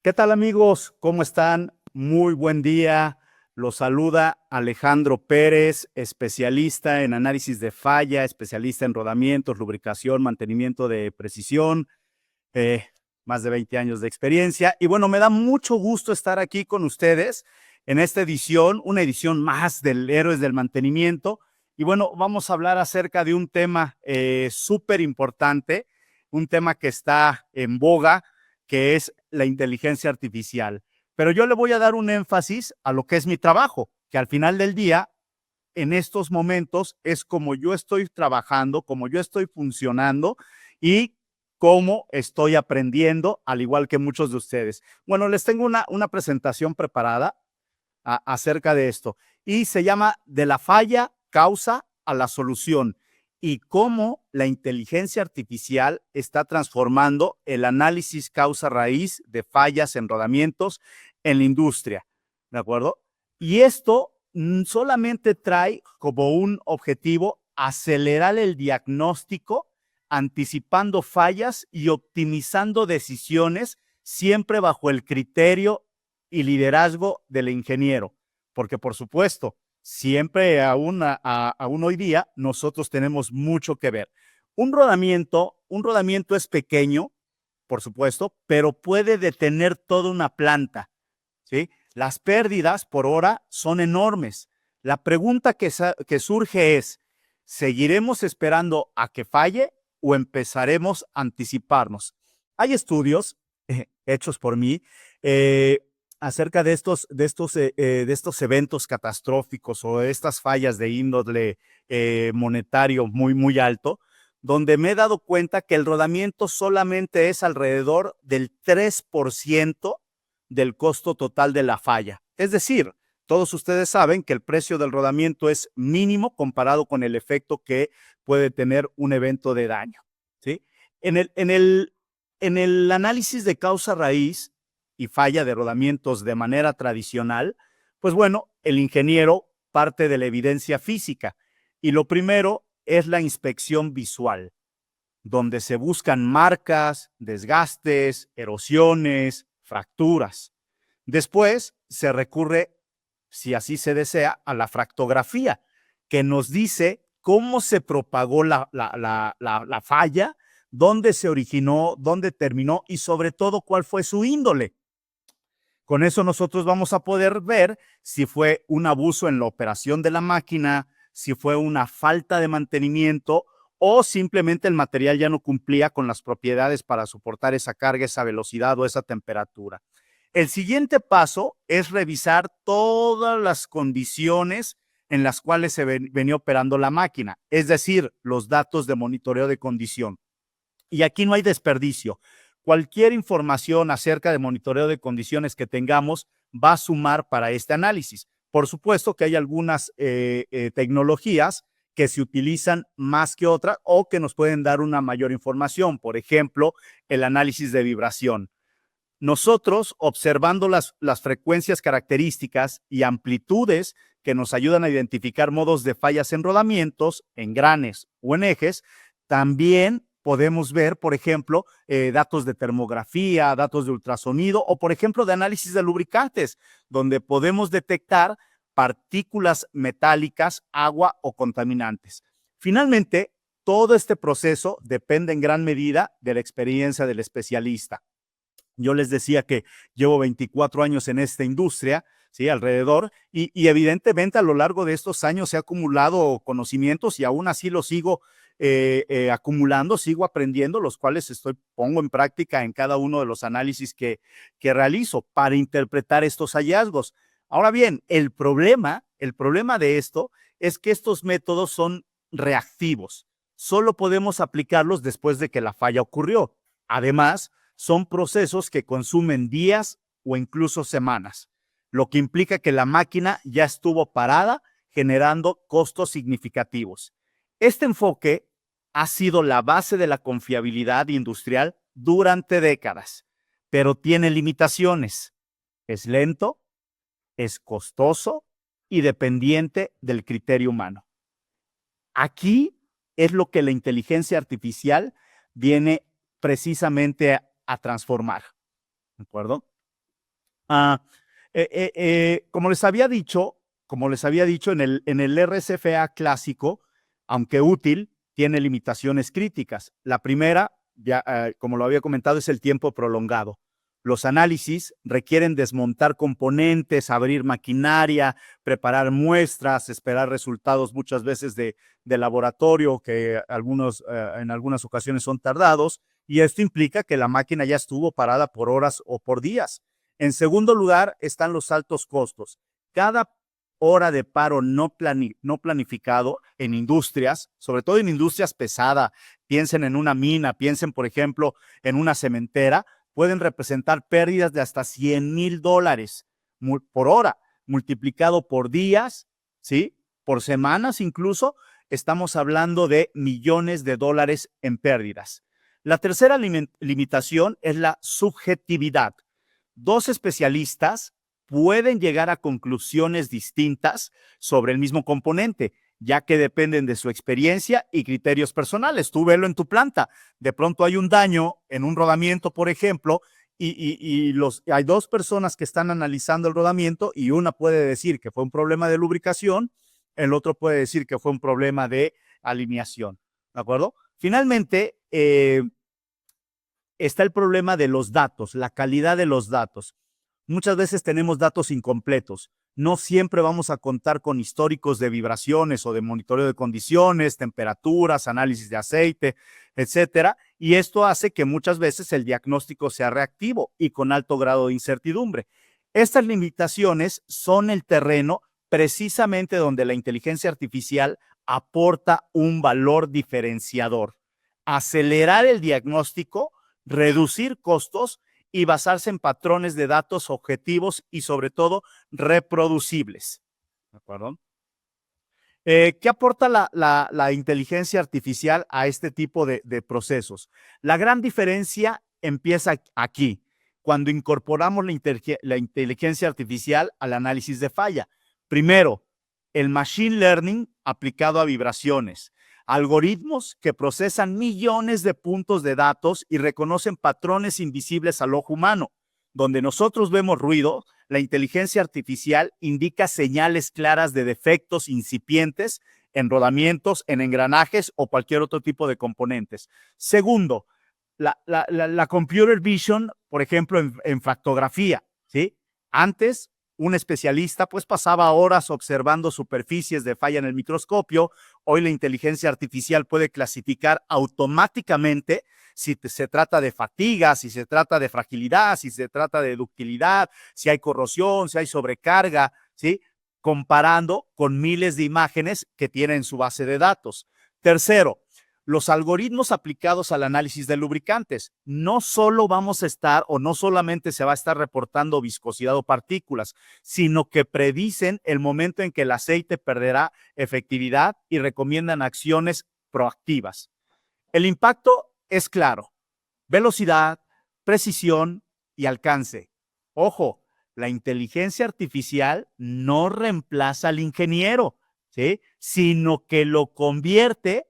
¿Qué tal, amigos? ¿Cómo están? Muy buen día. Los saluda Alejandro Pérez, especialista en análisis de falla, especialista en rodamientos, lubricación, mantenimiento de precisión, eh, más de 20 años de experiencia. Y bueno, me da mucho gusto estar aquí con ustedes en esta edición, una edición más del Héroes del Mantenimiento. Y bueno, vamos a hablar acerca de un tema súper importante, un tema que está en boga, que es la inteligencia artificial. Pero yo le voy a dar un énfasis a lo que es mi trabajo, que al final del día, en estos momentos, es como yo estoy trabajando, como yo estoy funcionando y cómo estoy aprendiendo, al igual que muchos de ustedes. Bueno, les tengo una presentación preparada acerca de esto y se llama De la falla causa a la solución y cómo la inteligencia artificial está transformando el análisis causa-raíz de fallas en rodamientos en la industria, ¿de acuerdo? Y esto solamente trae como un objetivo acelerar el diagnóstico, anticipando fallas y optimizando decisiones, siempre bajo el criterio y liderazgo del ingeniero, porque por supuesto, siempre aún hoy día, nosotros tenemos mucho que ver. Un rodamiento es pequeño, por supuesto, pero puede detener toda una planta, ¿sí? Las pérdidas por hora son enormes. La pregunta que surge es, ¿seguiremos esperando a que falle o empezaremos a anticiparnos? Hay estudios hechos por mí eh, acerca de estos eventos catastróficos o de estas fallas de índole monetario muy alto, donde me he dado cuenta que el rodamiento solamente es alrededor del 3% del costo total de la falla. Es decir, todos ustedes saben que el precio del rodamiento es mínimo comparado con el efecto que puede tener un evento de daño, ¿sí? En el, en el, en el análisis de causa raíz y falla de rodamientos de manera tradicional, pues bueno, el ingeniero parte de la evidencia física y lo primero es la inspección visual, donde se buscan marcas, desgastes, erosiones, fracturas. Después se recurre, si así se desea, a la fractografía, que nos dice cómo se propagó la falla, dónde se originó, dónde terminó y sobre todo cuál fue su índole. Con eso nosotros vamos a poder ver si fue un abuso en la operación de la máquina, si fue una falta de mantenimiento o simplemente el material ya no cumplía con las propiedades para soportar esa carga, esa velocidad o esa temperatura. El siguiente paso es revisar todas las condiciones en las cuales se venía operando la máquina, es decir, los datos de monitoreo de condición. Y aquí no hay desperdicio. Cualquier información acerca de monitoreo de condiciones que tengamos va a sumar para este análisis. Por supuesto que hay algunas tecnologías que se utilizan más que otras o que nos pueden dar una mayor información. Por ejemplo, el análisis de vibración. Nosotros, observando las frecuencias características y amplitudes que nos ayudan a identificar modos de fallas en rodamientos, engranes o en ejes, también podemos ver, por ejemplo, datos de termografía, datos de ultrasonido o, por ejemplo, de análisis de lubricantes, donde podemos detectar partículas metálicas, agua o contaminantes. Finalmente, todo este proceso depende en gran medida de la experiencia del especialista. Yo les decía que llevo 24 años en esta industria, ¿sí? Alrededor, y evidentemente a lo largo de estos años he acumulado conocimientos y aún así los sigo acumulando, sigo aprendiendo, los cuales pongo en práctica en cada uno de los análisis que realizo para interpretar estos hallazgos. Ahora bien, el problema de esto es que estos métodos son reactivos. Solo podemos aplicarlos después de que la falla ocurrió. Además, son procesos que consumen días o incluso semanas, lo que implica que la máquina ya estuvo parada, generando costos significativos. Este enfoque ha sido la base de la confiabilidad industrial durante décadas, pero tiene limitaciones. Es lento, es costoso y dependiente del criterio humano. Aquí es lo que la inteligencia artificial viene precisamente a transformar. ¿De acuerdo? Ah, como les había dicho, en el RSFA clásico, aunque útil, tiene limitaciones críticas. La primera, ya, como lo había comentado, es el tiempo prolongado. Los análisis requieren desmontar componentes, abrir maquinaria, preparar muestras, esperar resultados muchas veces de laboratorio, que en algunas ocasiones son tardados, y esto implica que la máquina ya estuvo parada por horas o por días. En segundo lugar, están los altos costos. Cada hora de paro no planificado en industrias, sobre todo en industrias pesadas, piensen en una mina, piensen, por ejemplo, en una cementera, pueden representar pérdidas de hasta $100,000 por hora, multiplicado por días, ¿sí? Por semanas incluso, estamos hablando de millones de dólares en pérdidas. La tercera limitación es la subjetividad. Dos especialistas pueden llegar a conclusiones distintas sobre el mismo componente, ya que dependen de su experiencia y criterios personales. Tú velo en tu planta. De pronto hay un daño en un rodamiento, por ejemplo, hay dos personas que están analizando el rodamiento y una puede decir que fue un problema de lubricación, el otro puede decir que fue un problema de alineación. ¿De acuerdo? Finalmente, está el problema de los datos, la calidad de los datos. Muchas veces tenemos datos incompletos. No siempre vamos a contar con históricos de vibraciones o de monitoreo de condiciones, temperaturas, análisis de aceite, etcétera. Y esto hace que muchas veces el diagnóstico sea reactivo y con alto grado de incertidumbre. Estas limitaciones son el terreno precisamente donde la inteligencia artificial aporta un valor diferenciador. Acelerar el diagnóstico, reducir costos y basarse en patrones de datos objetivos y sobre todo reproducibles. ¿De acuerdo? ¿Qué aporta la inteligencia artificial a este tipo de procesos? La gran diferencia empieza aquí, cuando incorporamos la inteligencia artificial al análisis de falla. Primero, el machine learning aplicado a vibraciones. Algoritmos que procesan millones de puntos de datos y reconocen patrones invisibles al ojo humano. Donde nosotros vemos ruido, la inteligencia artificial indica señales claras de defectos incipientes en rodamientos, en engranajes o cualquier otro tipo de componentes. Segundo, la computer vision, por ejemplo, en factografía, ¿sí? Antes, un especialista pues pasaba horas observando superficies de falla en el microscopio. Hoy la inteligencia artificial puede clasificar automáticamente si se trata de fatiga, si se trata de fragilidad, si se trata de ductilidad, si hay corrosión, si hay sobrecarga, ¿sí? Comparando con miles de imágenes que tiene en su base de datos. Tercero, los algoritmos aplicados al análisis de lubricantes. No solo vamos a estar o no solamente se va a estar reportando viscosidad o partículas, sino que predicen el momento en que el aceite perderá efectividad y recomiendan acciones proactivas. El impacto es claro: velocidad, precisión y alcance. Ojo, la inteligencia artificial no reemplaza al ingeniero, ¿sí? Sino que lo convierte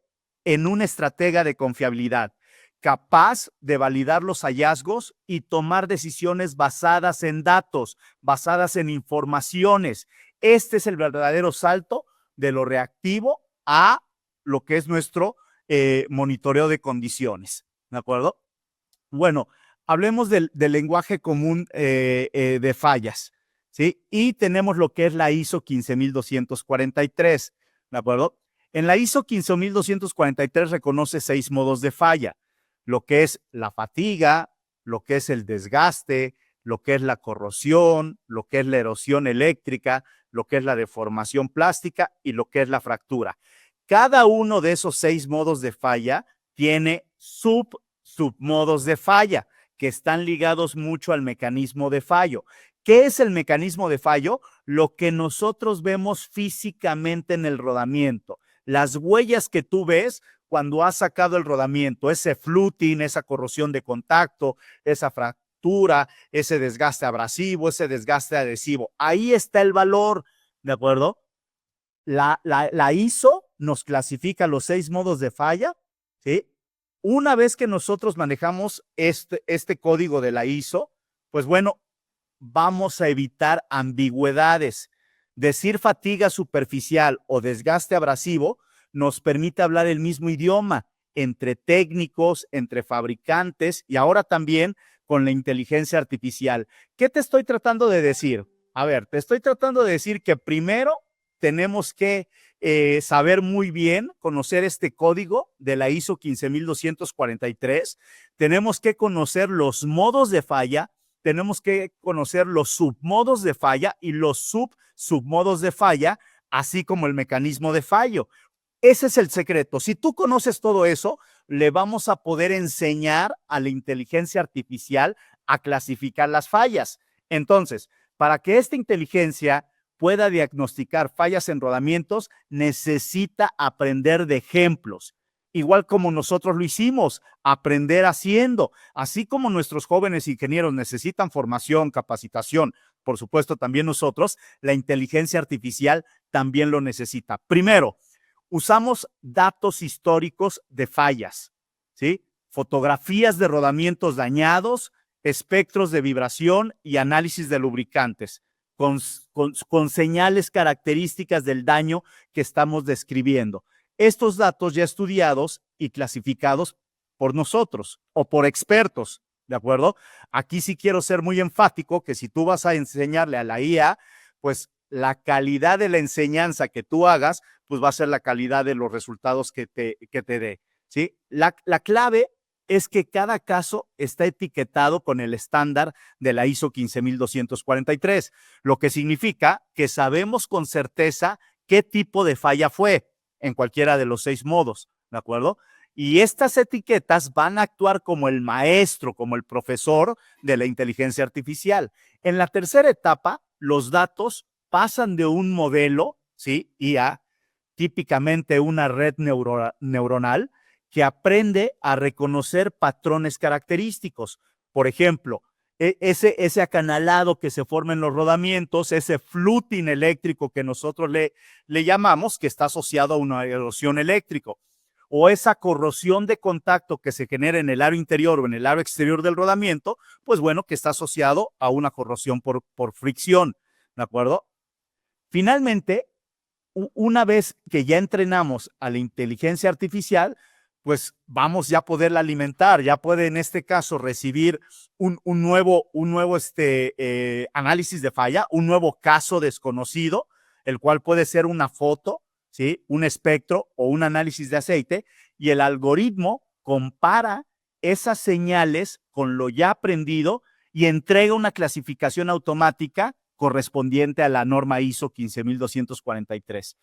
en un estratega de confiabilidad, capaz de validar los hallazgos y tomar decisiones basadas en datos, basadas en informaciones. Este es el verdadero salto de lo reactivo a lo que es nuestro monitoreo de condiciones. ¿De acuerdo? Bueno, hablemos del lenguaje común de fallas, ¿sí? Y tenemos lo que es la ISO 15243, ¿de acuerdo? En la ISO 15243 reconoce 6 modos de falla: lo que es la fatiga, lo que es el desgaste, lo que es la corrosión, lo que es la erosión eléctrica, lo que es la deformación plástica y lo que es la fractura. Cada uno de esos 6 modos de falla tiene submodos de falla que están ligados mucho al mecanismo de fallo. ¿Qué es el mecanismo de fallo? Lo que nosotros vemos físicamente en el rodamiento. Las huellas que tú ves cuando has sacado el rodamiento, ese fluting, esa corrosión de contacto, esa fractura, ese desgaste abrasivo, ese desgaste adhesivo. Ahí está el valor, ¿de acuerdo? La ISO nos clasifica los 6 modos de falla, ¿sí? Una vez que nosotros manejamos este código de la ISO, pues bueno, vamos a evitar ambigüedades. Decir fatiga superficial o desgaste abrasivo nos permite hablar el mismo idioma entre técnicos, entre fabricantes y ahora también con la inteligencia artificial. ¿Qué te estoy tratando de decir? A ver, te estoy tratando de decir que primero tenemos que saber muy bien, conocer este código de la ISO 15243, tenemos que conocer los modos de falla, tenemos que conocer los submodos de falla y los submodos de falla, así como el mecanismo de fallo. Ese es el secreto. Si tú conoces todo eso, le vamos a poder enseñar a la inteligencia artificial a clasificar las fallas. Entonces, para que esta inteligencia pueda diagnosticar fallas en rodamientos, necesita aprender de ejemplos. Igual como nosotros lo hicimos, aprender haciendo. Así como nuestros jóvenes ingenieros necesitan formación, capacitación, por supuesto también nosotros, la inteligencia artificial también lo necesita. Primero, usamos datos históricos de fallas, ¿sí? Fotografías de rodamientos dañados, espectros de vibración y análisis de lubricantes, con señales características del daño que estamos describiendo. Estos datos ya estudiados y clasificados por nosotros o por expertos, ¿de acuerdo? Aquí sí quiero ser muy enfático que si tú vas a enseñarle a la IA, pues la calidad de la enseñanza que tú hagas, pues va a ser la calidad de los resultados que te dé, ¿sí? La clave es que cada caso está etiquetado con el estándar de la ISO 15243, lo que significa que sabemos con certeza qué tipo de falla fue en cualquiera de los 6 modos, ¿de acuerdo? Y estas etiquetas van a actuar como el maestro, como el profesor de la inteligencia artificial. En la tercera etapa, los datos pasan de un modelo, ¿sí? IA, típicamente una red neuronal, que aprende a reconocer patrones característicos. Por ejemplo, ese acanalado que se forma en los rodamientos, ese fluting eléctrico que nosotros le llamamos, que está asociado a una erosión eléctrica, o esa corrosión de contacto que se genera en el aro interior o en el aro exterior del rodamiento, pues bueno, que está asociado a una corrosión por fricción, ¿de acuerdo? Finalmente, una vez que ya entrenamos a la inteligencia artificial, pues vamos ya a poderla alimentar, ya puede en este caso recibir un nuevo análisis de falla, un nuevo caso desconocido, el cual puede ser una foto, ¿sí? Un espectro o un análisis de aceite, y el algoritmo compara esas señales con lo ya aprendido y entrega una clasificación automática correspondiente a la norma ISO 15243.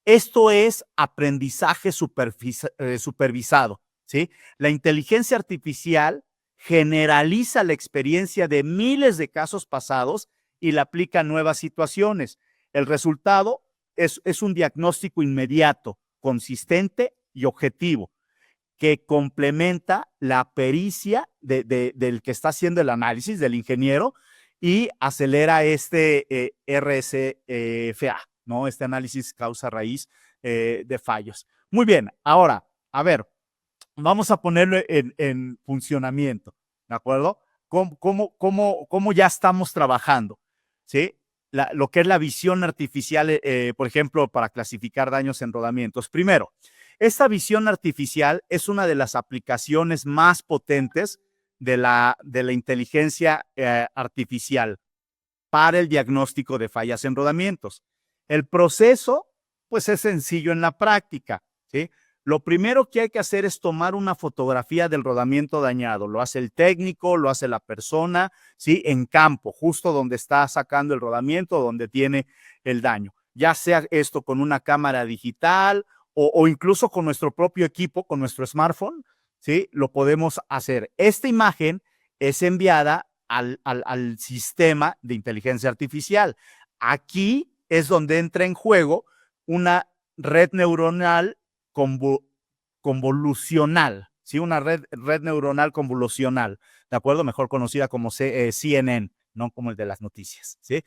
Esto es aprendizaje supervisado, ¿sí? La inteligencia artificial generaliza la experiencia de miles de casos pasados y la aplica a nuevas situaciones. El resultado es un diagnóstico inmediato, consistente y objetivo, que complementa la pericia del que está haciendo el análisis, del ingeniero, y acelera este RSFA, ¿no? Este análisis causa-raíz de fallos. Muy bien, ahora, a ver, vamos a ponerlo en funcionamiento, ¿de acuerdo? ¿Cómo ya estamos trabajando? ¿Sí? Lo que es la visión artificial, por ejemplo, para clasificar daños en rodamientos. Primero, esta visión artificial es una de las aplicaciones más potentes de la inteligencia artificial para el diagnóstico de fallas en rodamientos. El proceso, pues es sencillo en la práctica, ¿sí? Lo primero que hay que hacer es tomar una fotografía del rodamiento dañado. Lo hace el técnico, lo hace la persona, ¿sí? En campo, justo donde está sacando el rodamiento, donde tiene el daño. Ya sea esto con una cámara digital o incluso con nuestro propio equipo, con nuestro smartphone, ¿sí? Lo podemos hacer. Esta imagen es enviada al sistema de inteligencia artificial. Aquí es donde entra en juego una red neuronal convolucional, ¿sí? Una red neuronal convolucional, ¿de acuerdo? Mejor conocida como CNN, no como el de las noticias, ¿sí?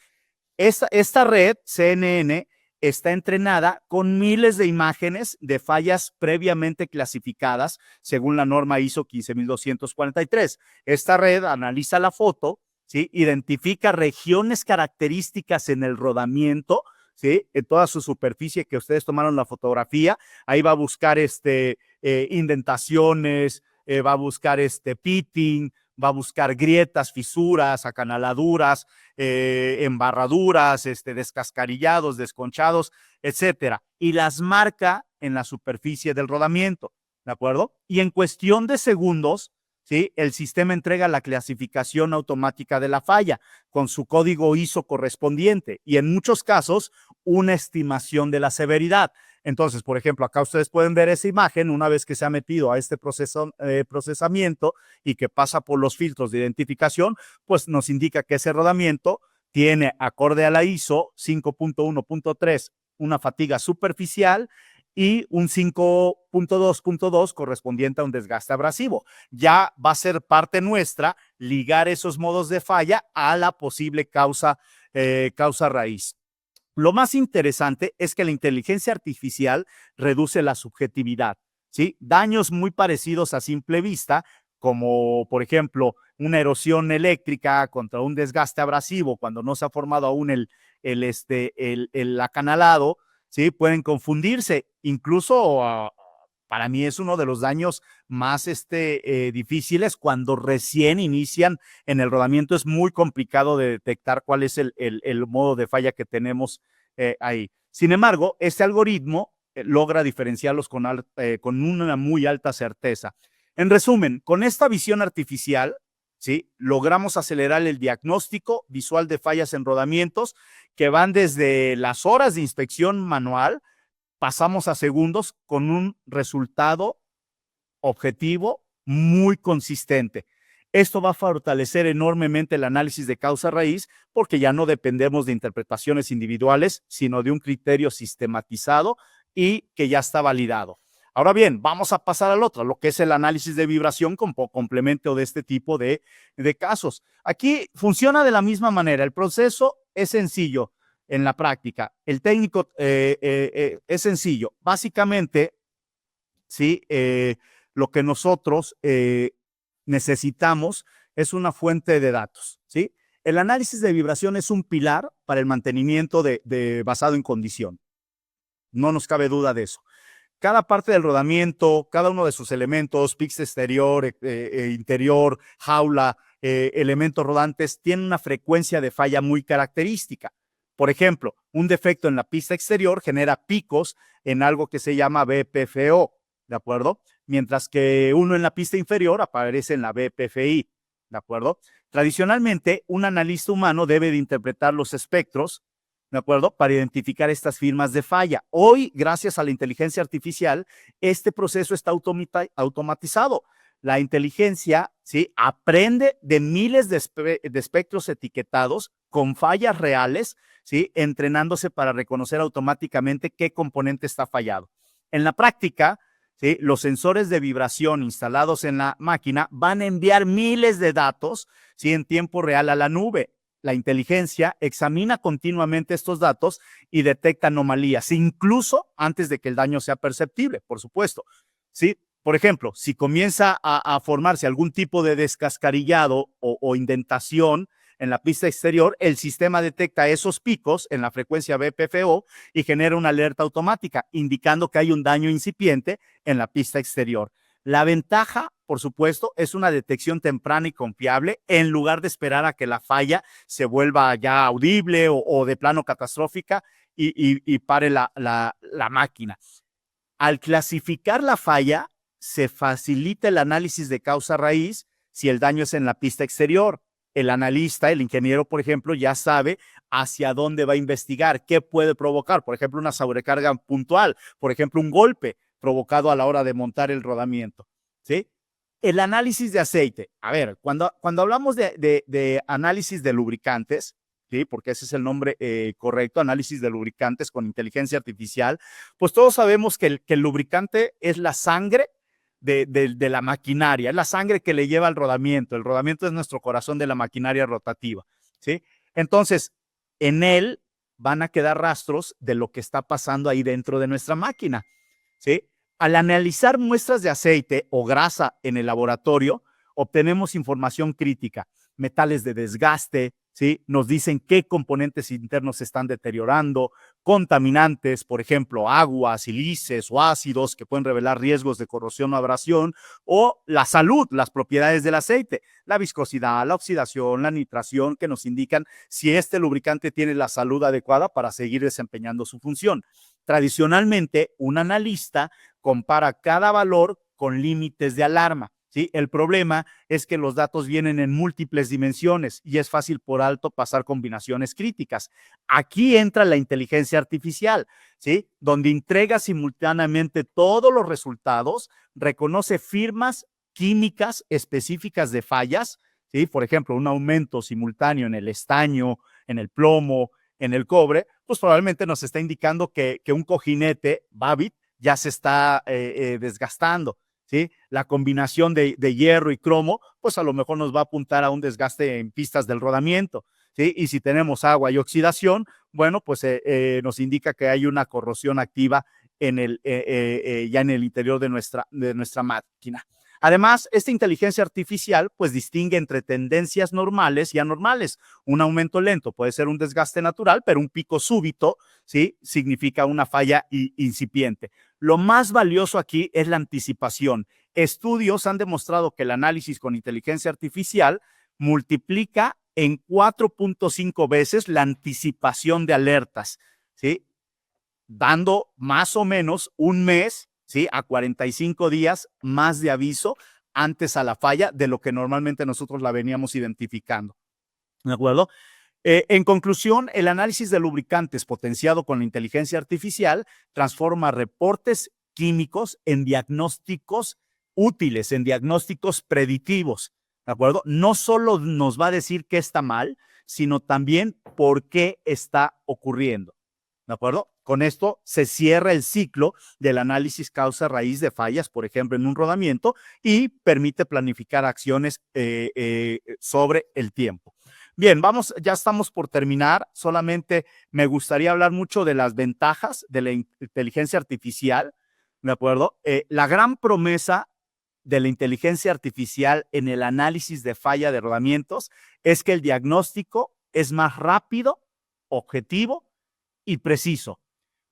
Esta red, CNN, está entrenada con miles de imágenes de fallas previamente clasificadas según la norma ISO 15243. Esta red analiza la foto ¿sí? Identifica regiones características en el rodamiento, ¿sí? En toda su superficie que ustedes tomaron la fotografía. Ahí va a buscar indentaciones, va a buscar pitting, va a buscar grietas, fisuras, acanaladuras, embarraduras, descascarillados, desconchados, etcétera. Y las marca en la superficie del rodamiento, ¿de acuerdo? Y en cuestión de segundos, ¿sí? El sistema entrega la clasificación automática de la falla con su código ISO correspondiente y en muchos casos una estimación de la severidad. Entonces, por ejemplo, acá ustedes pueden ver esa imagen una vez que se ha metido a este procesamiento y que pasa por los filtros de identificación, pues nos indica que ese rodamiento tiene, acorde a la ISO 5.1.3, una fatiga superficial y un 5.2.2 correspondiente a un desgaste abrasivo. Ya va a ser parte nuestra ligar esos modos de falla a la posible causa raíz. Lo más interesante es que la inteligencia artificial reduce la subjetividad, ¿sí? Daños muy parecidos a simple vista, como por ejemplo una erosión eléctrica contra un desgaste abrasivo cuando no se ha formado aún el acanalado, ¿sí? Pueden confundirse. Incluso para mí es uno de los daños más difíciles cuando recién inician en el rodamiento. Es muy complicado de detectar cuál es el modo de falla que tenemos ahí. Sin embargo, este algoritmo logra diferenciarlos con una muy alta certeza. En resumen, con esta visión artificial, ¿sí? Logramos acelerar el diagnóstico visual de fallas en rodamientos que van desde las horas de inspección manual, pasamos a segundos con un resultado objetivo muy consistente. Esto va a fortalecer enormemente el análisis de causa raíz porque ya no dependemos de interpretaciones individuales, sino de un criterio sistematizado y que ya está validado. Ahora bien, vamos a pasar al otro, lo que es el análisis de vibración con complemento de este tipo de casos. Aquí funciona de la misma manera. El proceso es sencillo en la práctica. El técnico es sencillo. Básicamente, ¿sí? Lo que nosotros necesitamos es una fuente de datos, ¿sí? El análisis de vibración es un pilar para el mantenimiento basado en condición. No nos cabe duda de eso. Cada parte del rodamiento, cada uno de sus elementos, pista exterior, interior, jaula, elementos rodantes, tiene una frecuencia de falla muy característica. Por ejemplo, un defecto en la pista exterior genera picos en algo que se llama BPFO, ¿de acuerdo? Mientras que uno en la pista inferior aparece en la BPFI, ¿de acuerdo? Tradicionalmente, un analista humano debe de interpretar los espectros, ¿de acuerdo? Para identificar estas firmas de falla. Hoy, gracias a la inteligencia artificial, este proceso está automatizado. La inteligencia, ¿sí? Aprende de miles de espectros etiquetados con fallas reales, ¿sí? Entrenándose para reconocer automáticamente qué componente está fallado. En la práctica, ¿sí? Los sensores de vibración instalados en la máquina van a enviar miles de datos, ¿sí? En tiempo real a la nube. La inteligencia examina continuamente estos datos y detecta anomalías, incluso antes de que el daño sea perceptible, por supuesto. ¿Sí? Por ejemplo, si comienza a formarse algún tipo de descascarillado o indentación en la pista exterior, el sistema detecta esos picos en la frecuencia BPFO y genera una alerta automática, indicando que hay un daño incipiente en la pista exterior. La ventaja, por supuesto, es una detección temprana y confiable en lugar de esperar a que la falla se vuelva ya audible o de plano catastrófica y pare la máquina. Al clasificar la falla, se facilita el análisis de causa raíz si el daño es en la pista exterior. El analista, el ingeniero, por ejemplo, ya sabe hacia dónde va a investigar, qué puede provocar, por ejemplo, una sobrecarga puntual, por ejemplo, un golpe provocado a la hora de montar el rodamiento, ¿sí? El análisis de aceite. A ver, cuando hablamos de análisis de lubricantes, ¿sí? Porque ese es el nombre correcto, análisis de lubricantes con inteligencia artificial, pues todos sabemos que el lubricante es la sangre de la maquinaria, es la sangre que le lleva al rodamiento. El rodamiento es nuestro corazón de la maquinaria rotativa, ¿sí? Entonces, en él van a quedar rastros de lo que está pasando ahí dentro de nuestra máquina, ¿sí? Al analizar muestras de aceite o grasa en el laboratorio, obtenemos información crítica. metales de desgaste, ¿sí? Nos dicen qué componentes internos se están deteriorando, contaminantes, por ejemplo, agua, sílices o ácidos que pueden revelar riesgos de corrosión o abrasión, o la salud, las propiedades del aceite, la viscosidad, la oxidación, la nitración, que nos indican si este lubricante tiene la salud adecuada para seguir desempeñando su función. Tradicionalmente, un analista compara cada valor con límites de alarma. ¿Sí? El problema es que los datos vienen en múltiples dimensiones y es fácil por alto pasar combinaciones críticas. Aquí entra la inteligencia artificial, ¿sí? Donde entrega simultáneamente todos los resultados, reconoce firmas químicas específicas de fallas, ¿sí? Por ejemplo, un aumento simultáneo en el estaño, en el plomo, en el cobre, pues probablemente nos está indicando que un cojinete Babbitt ya se está desgastando. ¿Sí? La combinación de hierro y cromo, pues a lo mejor nos va a apuntar a un desgaste en pistas del rodamiento. ¿Sí? Y si tenemos agua y oxidación, bueno, pues nos indica que hay una corrosión activa en ya en el interior de nuestra máquina. Además, esta inteligencia artificial pues distingue entre tendencias normales y anormales. Un aumento lento puede ser un desgaste natural, pero un pico súbito, ¿sí? Significa una falla incipiente. Lo más valioso aquí es la anticipación. Estudios han demostrado que el análisis con inteligencia artificial multiplica en 4.5 veces la anticipación de alertas, ¿sí? Dando más o menos un mes, ¿sí? A 45 días más de aviso antes a la falla de lo que normalmente nosotros la veníamos identificando. ¿De acuerdo? En conclusión, el análisis de lubricantes potenciado con la inteligencia artificial transforma reportes químicos en diagnósticos útiles, en diagnósticos predictivos, ¿de acuerdo? No solo nos va a decir qué está mal, sino también por qué está ocurriendo, ¿de acuerdo? Con esto se cierra el ciclo del análisis causa-raíz de fallas, por ejemplo, en un rodamiento, y permite planificar acciones sobre el tiempo. Bien, ya estamos por terminar. Solamente me gustaría hablar mucho de las ventajas de la inteligencia artificial, ¿de acuerdo? La gran promesa de la inteligencia artificial en el análisis de falla de rodamientos es que el diagnóstico es más rápido, objetivo y preciso.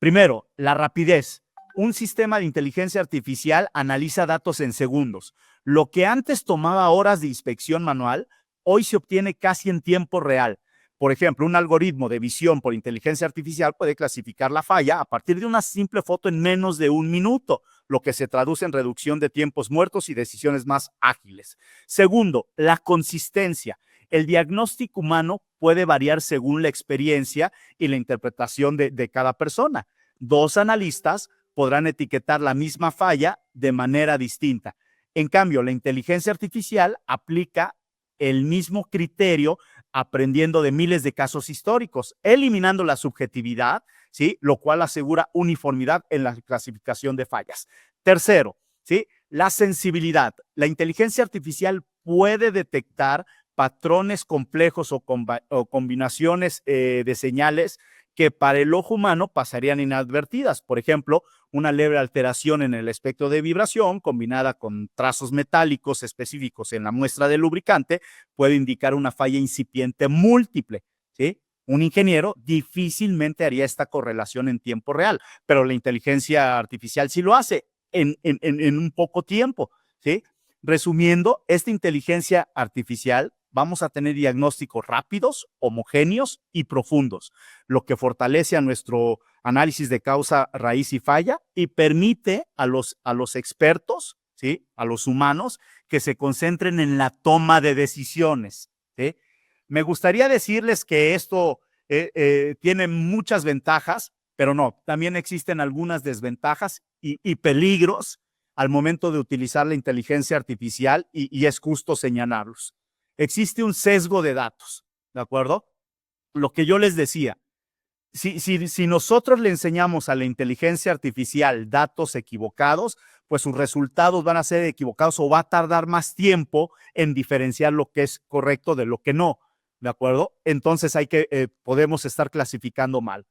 Primero, la rapidez. Un sistema de inteligencia artificial analiza datos en segundos. Lo que antes tomaba horas de inspección manual, hoy se obtiene casi en tiempo real. Por ejemplo, un algoritmo de visión por inteligencia artificial puede clasificar la falla a partir de una simple foto en menos de un minuto, lo que se traduce en reducción de tiempos muertos y decisiones más ágiles. Segundo, la consistencia. El diagnóstico humano puede variar según la experiencia y la interpretación de cada persona. Dos analistas podrán etiquetar la misma falla de manera distinta. En cambio, la inteligencia artificial aplica el mismo criterio aprendiendo de miles de casos históricos, eliminando la subjetividad, ¿sí? Lo cual asegura uniformidad en la clasificación de fallas. Tercero, ¿sí? La sensibilidad. La inteligencia artificial puede detectar patrones complejos o combinaciones de señales que para el ojo humano pasarían inadvertidas. Por ejemplo, una leve alteración en el espectro de vibración combinada con trazos metálicos específicos en la muestra del lubricante puede indicar una falla incipiente múltiple, ¿sí? Un ingeniero difícilmente haría esta correlación en tiempo real, pero la inteligencia artificial sí lo hace en un poco tiempo, ¿sí? Resumiendo, esta inteligencia artificial vamos a tener diagnósticos rápidos, homogéneos y profundos, lo que fortalece a nuestro análisis de causa, raíz y falla y permite a los expertos, ¿sí? A los humanos, que se concentren en la toma de decisiones, ¿sí? Me gustaría decirles que esto tiene muchas ventajas, pero no, también existen algunas desventajas y peligros al momento de utilizar la inteligencia artificial y es justo señalarlos. Existe un sesgo de datos, ¿de acuerdo? Lo que yo les decía, si nosotros le enseñamos a la inteligencia artificial datos equivocados, pues sus resultados van a ser equivocados o va a tardar más tiempo en diferenciar lo que es correcto de lo que no, ¿de acuerdo? Entonces podemos estar clasificando mal.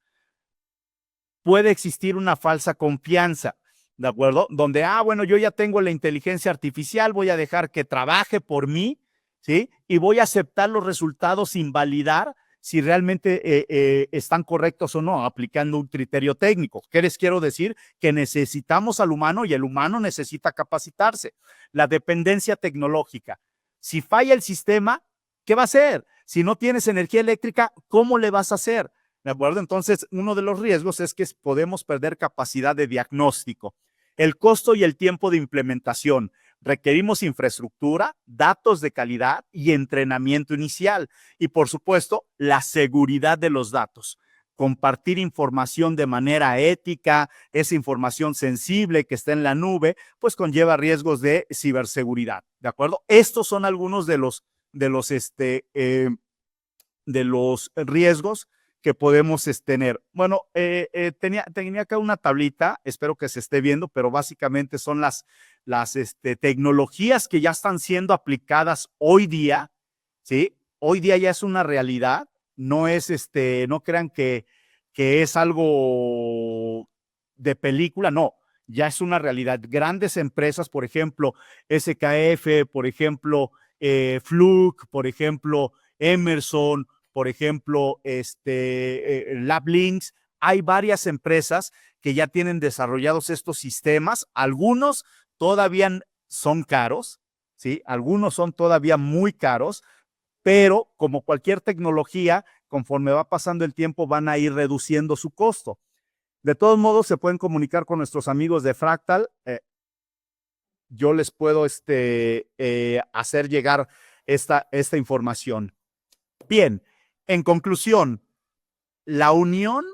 Puede existir una falsa confianza, ¿de acuerdo? Donde, bueno, yo ya tengo la inteligencia artificial, voy a dejar que trabaje por mí, ¿sí? Y voy a aceptar los resultados sin validar si realmente están correctos o no, aplicando un criterio técnico. ¿Qué les quiero decir? Que necesitamos al humano y el humano necesita capacitarse. La dependencia tecnológica. Si falla el sistema, ¿qué va a hacer? Si no tienes energía eléctrica, ¿cómo le vas a hacer? ¿De acuerdo? Entonces, uno de los riesgos es que podemos perder capacidad de diagnóstico. El costo y el tiempo de implementación. Requerimos infraestructura, datos de calidad y entrenamiento inicial. Y, por supuesto, la seguridad de los datos. Compartir información de manera ética, esa información sensible que está en la nube, pues conlleva riesgos de ciberseguridad. ¿De acuerdo? Estos son algunos de los riesgos que podemos tener. Bueno, tenía acá una tablita, espero que se esté viendo, pero básicamente son las tecnologías que ya están siendo aplicadas hoy día, ¿sí? Hoy día ya es una realidad, no es no crean que es algo de película, no, ya es una realidad. Grandes empresas, por ejemplo, SKF, por ejemplo, Fluke, por ejemplo, Emerson, por ejemplo, LabLinks, hay varias empresas que ya tienen desarrollados estos sistemas. Algunos todavía son caros, ¿sí? Algunos son todavía muy caros, pero como cualquier tecnología, conforme va pasando el tiempo, van a ir reduciendo su costo. De todos modos, se pueden comunicar con nuestros amigos de Fractal. Yo les puedo hacer llegar esta información. Bien, en conclusión, la unión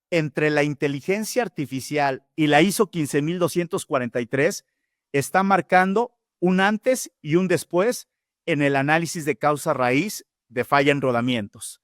entre la inteligencia artificial y la ISO 15243 está marcando un antes y un después en el análisis de causa raíz de falla en rodamientos.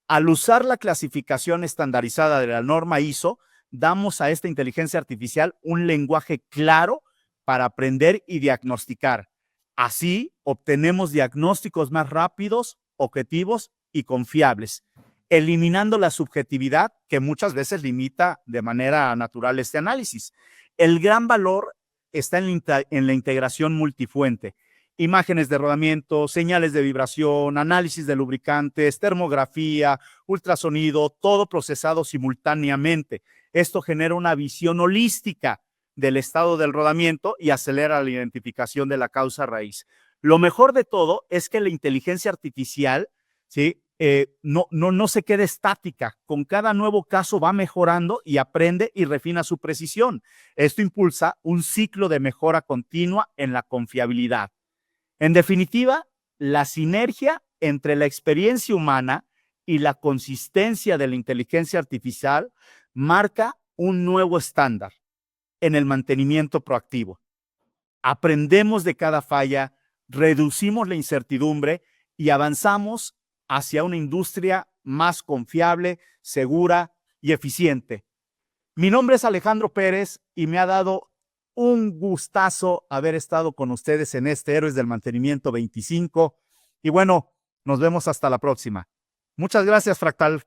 Al usar la clasificación estandarizada de la norma ISO, damos a esta inteligencia artificial un lenguaje claro para aprender y diagnosticar. Así, obtenemos diagnósticos más rápidos, objetivos y confiables, eliminando la subjetividad que muchas veces limita de manera natural este análisis. El gran valor está en la integración multifuente. Imágenes de rodamiento, señales de vibración, análisis de lubricantes, termografía, ultrasonido, todo procesado simultáneamente. Esto genera una visión holística del estado del rodamiento y acelera la identificación de la causa raíz. Lo mejor de todo es que la inteligencia artificial, ¿sí? No se queda estática. Con cada nuevo caso va mejorando y aprende y refina su precisión. Esto impulsa un ciclo de mejora continua en la confiabilidad. En definitiva, la sinergia entre la experiencia humana y la consistencia de la inteligencia artificial marca un nuevo estándar en el mantenimiento proactivo. Aprendemos de cada falla, reducimos la incertidumbre y avanzamos hacia una industria más confiable, segura y eficiente. Mi nombre es Alejandro Pérez y me ha dado un gustazo haber estado con ustedes en este Héroes del Mantenimiento 25. Y bueno, nos vemos hasta la próxima. Muchas gracias, Fractal.